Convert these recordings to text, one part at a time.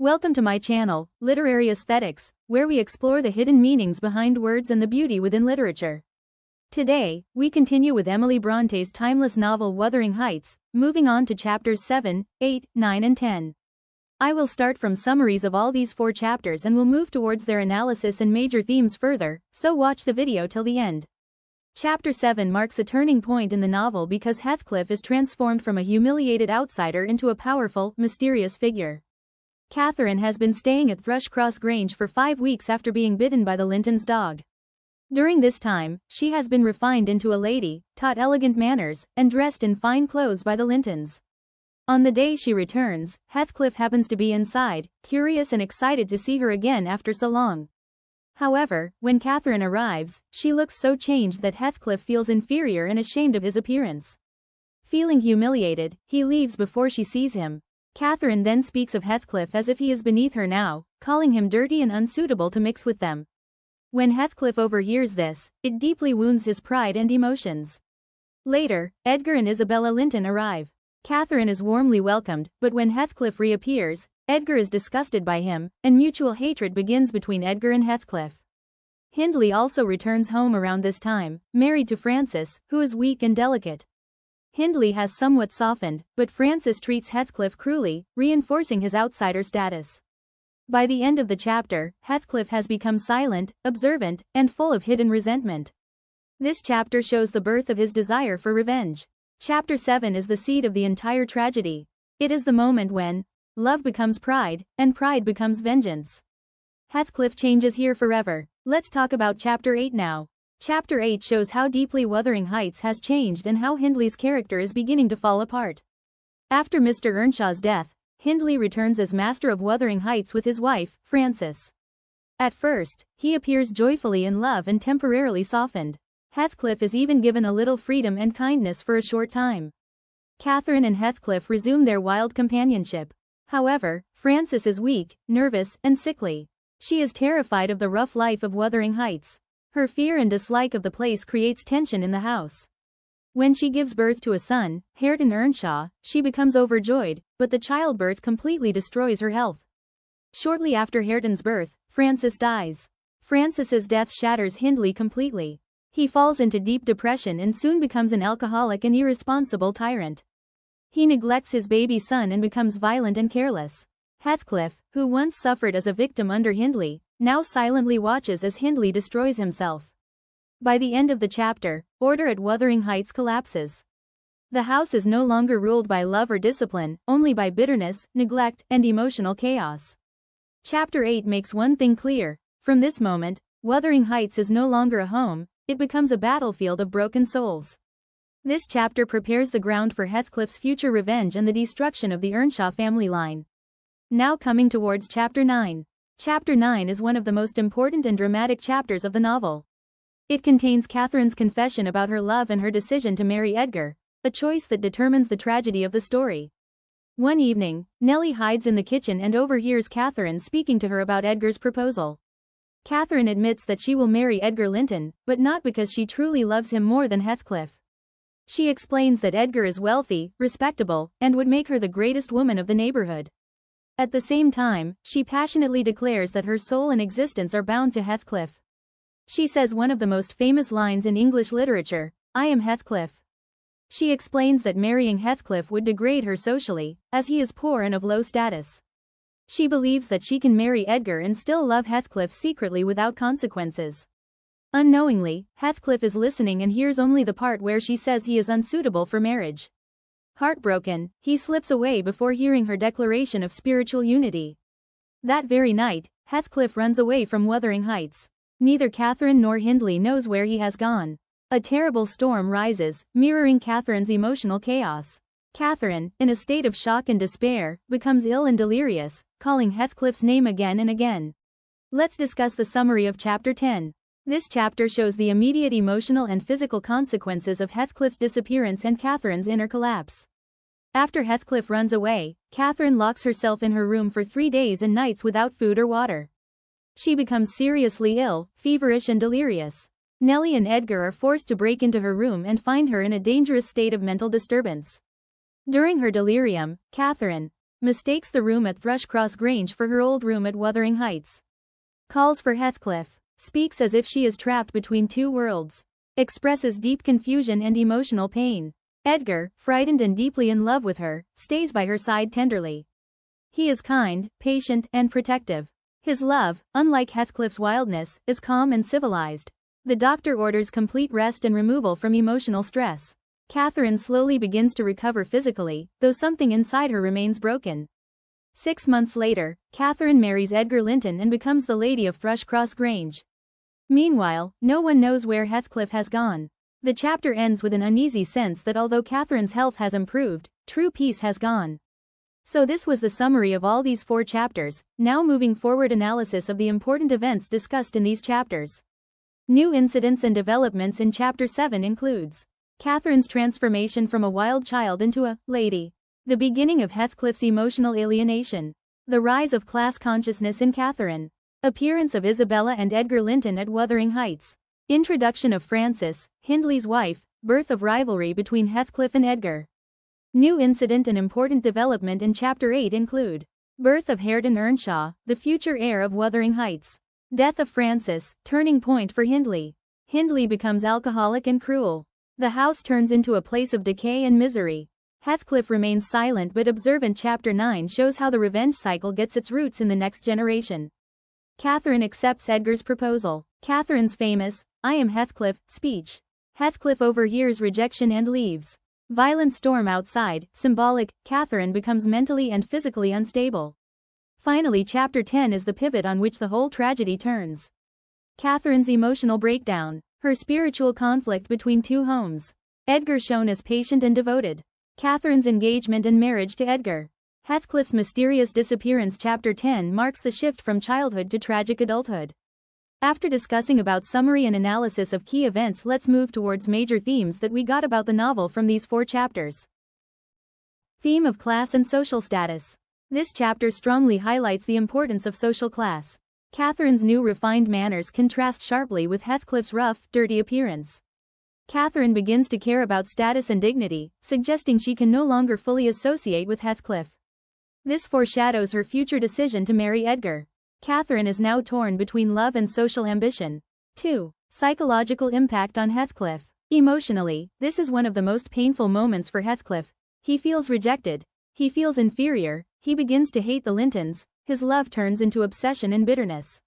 Welcome to my channel, Literary Aesthetics, where we explore the hidden meanings behind words and the beauty within literature. Today, we continue with Emily Brontë's timeless novel Wuthering Heights, moving on to chapters 7, 8, 9 and 10. I will start from summaries of all these 4 chapters and will move towards their analysis and major themes further, so watch the video till the end. Chapter 7 marks a turning point in the novel because Heathcliff is transformed from a humiliated outsider into a powerful, mysterious figure. Catherine has been staying at Thrushcross Grange for 5 weeks after being bitten by the Linton's dog. During this time, she has been refined into a lady, taught elegant manners, and dressed in fine clothes by the Lintons. On the day she returns, Heathcliff happens to be inside, curious and excited to see her again after so long. However, when Catherine arrives, she looks so changed that Heathcliff feels inferior and ashamed of his appearance. Feeling humiliated, he leaves before she sees him. Catherine then speaks of Heathcliff as if he is beneath her now, calling him dirty and unsuitable to mix with them. When Heathcliff overhears this, it deeply wounds his pride and emotions. Later, Edgar and Isabella Linton arrive. Catherine is warmly welcomed, but when Heathcliff reappears, Edgar is disgusted by him, and mutual hatred begins between Edgar and Heathcliff. Hindley also returns home around this time, married to Frances, who is weak and delicate. Hindley has somewhat softened, but Frances treats Heathcliff cruelly, reinforcing his outsider status. By the end of the chapter, Heathcliff has become silent, observant, and full of hidden resentment. This chapter shows the birth of his desire for revenge. Chapter 7 is the seed of the entire tragedy. It is the moment when love becomes pride, and pride becomes vengeance. Heathcliff changes here forever. Let's talk about Chapter 8 now. Chapter 8 shows how deeply Wuthering Heights has changed and how Hindley's character is beginning to fall apart. After Mr. Earnshaw's death, Hindley returns as master of Wuthering Heights with his wife, Frances. At first, he appears joyfully in love and temporarily softened. Heathcliff is even given a little freedom and kindness for a short time. Catherine and Heathcliff resume their wild companionship. However, Frances is weak, nervous, and sickly. She is terrified of the rough life of Wuthering Heights. Her fear and dislike of the place creates tension in the house. When she gives birth to a son, Hareton Earnshaw, she becomes overjoyed, but the childbirth completely destroys her health. Shortly after Hareton's birth, Frances dies. Frances's death shatters Hindley completely. He falls into deep depression and soon becomes an alcoholic and irresponsible tyrant. He neglects his baby son and becomes violent and careless. Heathcliff, who once suffered as a victim under Hindley, now silently watches as Hindley destroys himself. By the end of the chapter, order at Wuthering Heights collapses. The house is no longer ruled by love or discipline, only by bitterness, neglect, and emotional chaos. Chapter 8 makes one thing clear. From this moment, Wuthering Heights is no longer a home, it becomes a battlefield of broken souls. This chapter prepares the ground for Heathcliff's future revenge and the destruction of the Earnshaw family line. Now coming towards Chapter 9. Chapter 9 is one of the most important and dramatic chapters of the novel. It contains Catherine's confession about her love and her decision to marry Edgar, a choice that determines the tragedy of the story. One evening, Nellie hides in the kitchen and overhears Catherine speaking to her about Edgar's proposal. Catherine admits that she will marry Edgar Linton, but not because she truly loves him more than Heathcliff. She explains that Edgar is wealthy, respectable, and would make her the greatest woman of the neighborhood. At the same time, she passionately declares that her soul and existence are bound to Heathcliff. She says one of the most famous lines in English literature, "I am Heathcliff." She explains that marrying Heathcliff would degrade her socially, as he is poor and of low status. She believes that she can marry Edgar and still love Heathcliff secretly without consequences. Unknowingly, Heathcliff is listening and hears only the part where she says he is unsuitable for marriage. Heartbroken, he slips away before hearing her declaration of spiritual unity. That very night, Heathcliff runs away from Wuthering Heights. Neither Catherine nor Hindley knows where he has gone. A terrible storm rises, mirroring Catherine's emotional chaos. Catherine, in a state of shock and despair, becomes ill and delirious, calling Heathcliff's name again and again. Let's discuss the summary of Chapter 10. This chapter shows the immediate emotional and physical consequences of Heathcliff's disappearance and Catherine's inner collapse. After Heathcliff runs away, Catherine locks herself in her room for 3 days and nights without food or water. She becomes seriously ill, feverish and delirious. Nellie and Edgar are forced to break into her room and find her in a dangerous state of mental disturbance. During her delirium, Catherine mistakes the room at Thrushcross Grange for her old room at Wuthering Heights. Calls for Heathcliff, speaks as if she is trapped between two worlds, expresses deep confusion and emotional pain. Edgar, frightened and deeply in love with her, stays by her side tenderly. He is kind, patient, and protective. His love, unlike Heathcliff's wildness, is calm and civilized. The doctor orders complete rest and removal from emotional stress. Catherine slowly begins to recover physically, though something inside her remains broken. 6 months later, Catherine marries Edgar Linton and becomes the Lady of Thrushcross Grange. Meanwhile, no one knows where Heathcliff has gone. The chapter ends with an uneasy sense that although Catherine's health has improved, true peace has gone. So this was the summary of all these 4 chapters. Now moving forward, analysis of the important events discussed in these chapters. New incidents and developments in Chapter 7 includes Catherine's transformation from a wild child into a lady, the beginning of Heathcliff's emotional alienation, the rise of class consciousness in Catherine, appearance of Isabella and Edgar Linton at Wuthering Heights, introduction of Frances, Hindley's wife, birth of rivalry between Heathcliff and Edgar. New incident and important development in Chapter 8 include birth of Hareton Earnshaw, the future heir of Wuthering Heights, death of Frances, turning point for Hindley. Hindley becomes alcoholic and cruel. The house turns into a place of decay and misery. Heathcliff remains silent but observant. Chapter 9 shows how the revenge cycle gets its roots in the next generation. Catherine accepts Edgar's proposal. Catherine's famous, "I am Heathcliff," speech. Heathcliff overhears rejection and leaves. Violent storm outside, symbolic. Catherine becomes mentally and physically unstable. Finally, Chapter 10 is the pivot on which the whole tragedy turns. Catherine's emotional breakdown. Her spiritual conflict between two homes. Edgar shown as patient and devoted. Catherine's engagement and marriage to Edgar. Heathcliff's mysterious disappearance. Chapter 10 marks the shift from childhood to tragic adulthood. After discussing about summary and analysis of key events, let's move towards major themes that we got about the novel from these 4 chapters. Theme of class and social status. This chapter strongly highlights the importance of social class. Catherine's new refined manners contrast sharply with Heathcliff's rough, dirty appearance. Catherine begins to care about status and dignity, suggesting she can no longer fully associate with Heathcliff. This foreshadows her future decision to marry Edgar. Catherine is now torn between love and social ambition. 2. Psychological impact on Heathcliff. Emotionally, this is one of the most painful moments for Heathcliff. He feels rejected. He feels inferior. He begins to hate the Lintons. His love turns into obsession and bitterness.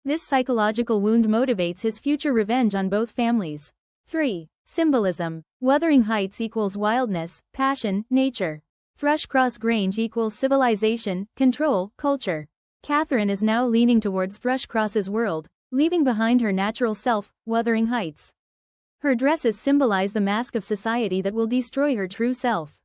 This psychological wound motivates his future revenge on both families. 3. Symbolism. Wuthering Heights equals wildness, passion, nature. Thrushcross Grange equals civilization, control, culture. Catherine is now leaning towards Thrushcross's world, leaving behind her natural self, Wuthering Heights. Her dresses symbolize the mask of society that will destroy her true self.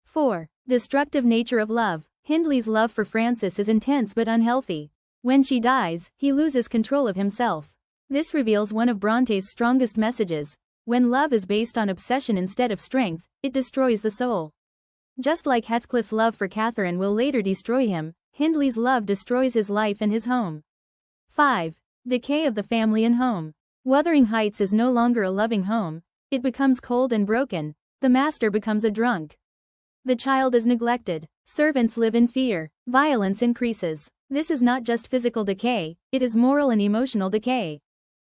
4. Destructive nature of love. Hindley's love for Frances is intense but unhealthy. When she dies, he loses control of himself. This reveals one of Bronte's strongest messages. When love is based on obsession instead of strength, it destroys the soul. Just like Heathcliff's love for Catherine will later destroy him, Hindley's love destroys his life and his home. 5. Decay of the family and home. Wuthering Heights is no longer a loving home. It becomes cold and broken. The master becomes a drunk. The child is neglected. Servants live in fear. Violence increases. This is not just physical decay, it is moral and emotional decay.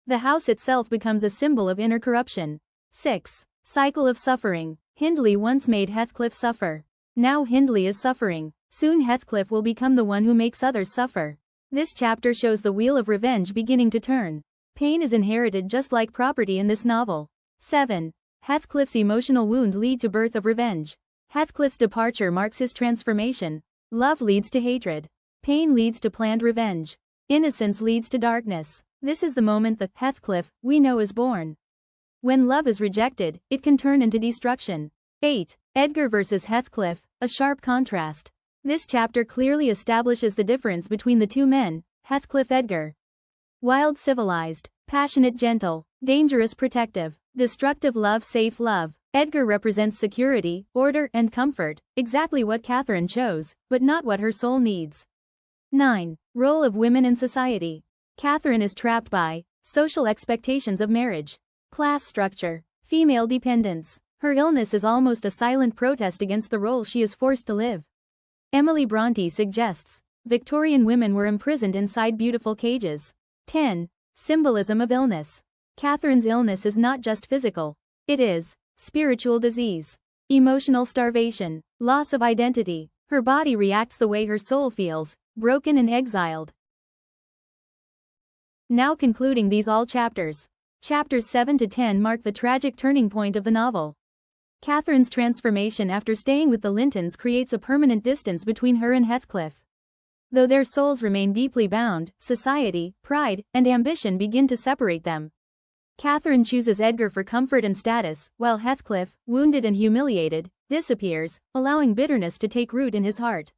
The house itself becomes a symbol of inner corruption. 6. Cycle of suffering. Hindley once made Heathcliff suffer. Now Hindley is suffering. Soon Heathcliff will become the one who makes others suffer. This chapter shows the wheel of revenge beginning to turn. Pain is inherited just like property in this novel. 7. Heathcliff's emotional wound leads to birth of revenge. Heathcliff's departure marks his transformation. Love leads to hatred. Pain leads to planned revenge. Innocence leads to darkness. This is the moment the Heathcliff we know is born. When love is rejected, it can turn into destruction. 8. Edgar versus Heathcliff, a sharp contrast. This chapter clearly establishes the difference between the two men, Heathcliff-Edgar. Wild civilized, passionate gentle, dangerous protective, destructive love safe love. Edgar represents security, order, and comfort, exactly what Catherine chose, but not what her soul needs. 9. Role of women in society. Catherine is trapped by social expectations of marriage, class structure, female dependence. Her illness is almost a silent protest against the role she is forced to live. Emily Brontë suggests, Victorian women were imprisoned inside beautiful cages. 10. Symbolism of illness. Catherine's illness is not just physical. It is spiritual disease, emotional starvation, loss of identity. Her body reacts the way her soul feels, broken and exiled. Now concluding these all chapters. Chapters 7 to 10 mark the tragic turning point of the novel. Catherine's transformation after staying with the Lintons creates a permanent distance between her and Heathcliff. Though their souls remain deeply bound, society, pride, and ambition begin to separate them. Catherine chooses Edgar for comfort and status, while Heathcliff, wounded and humiliated, disappears, allowing bitterness to take root in his heart.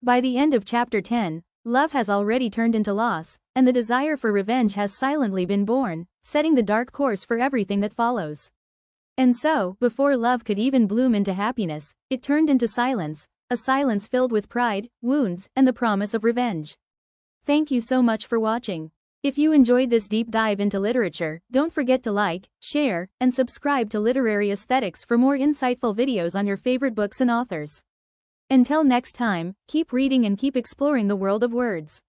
By the end of chapter 10, love has already turned into loss, and the desire for revenge has silently been born, setting the dark course for everything that follows. And so, before love could even bloom into happiness, it turned into silence, a silence filled with pride, wounds, and the promise of revenge. Thank you so much for watching. If you enjoyed this deep dive into literature, don't forget to like, share, and subscribe to Literary Aesthetics for more insightful videos on your favorite books and authors. Until next time, keep reading and keep exploring the world of words.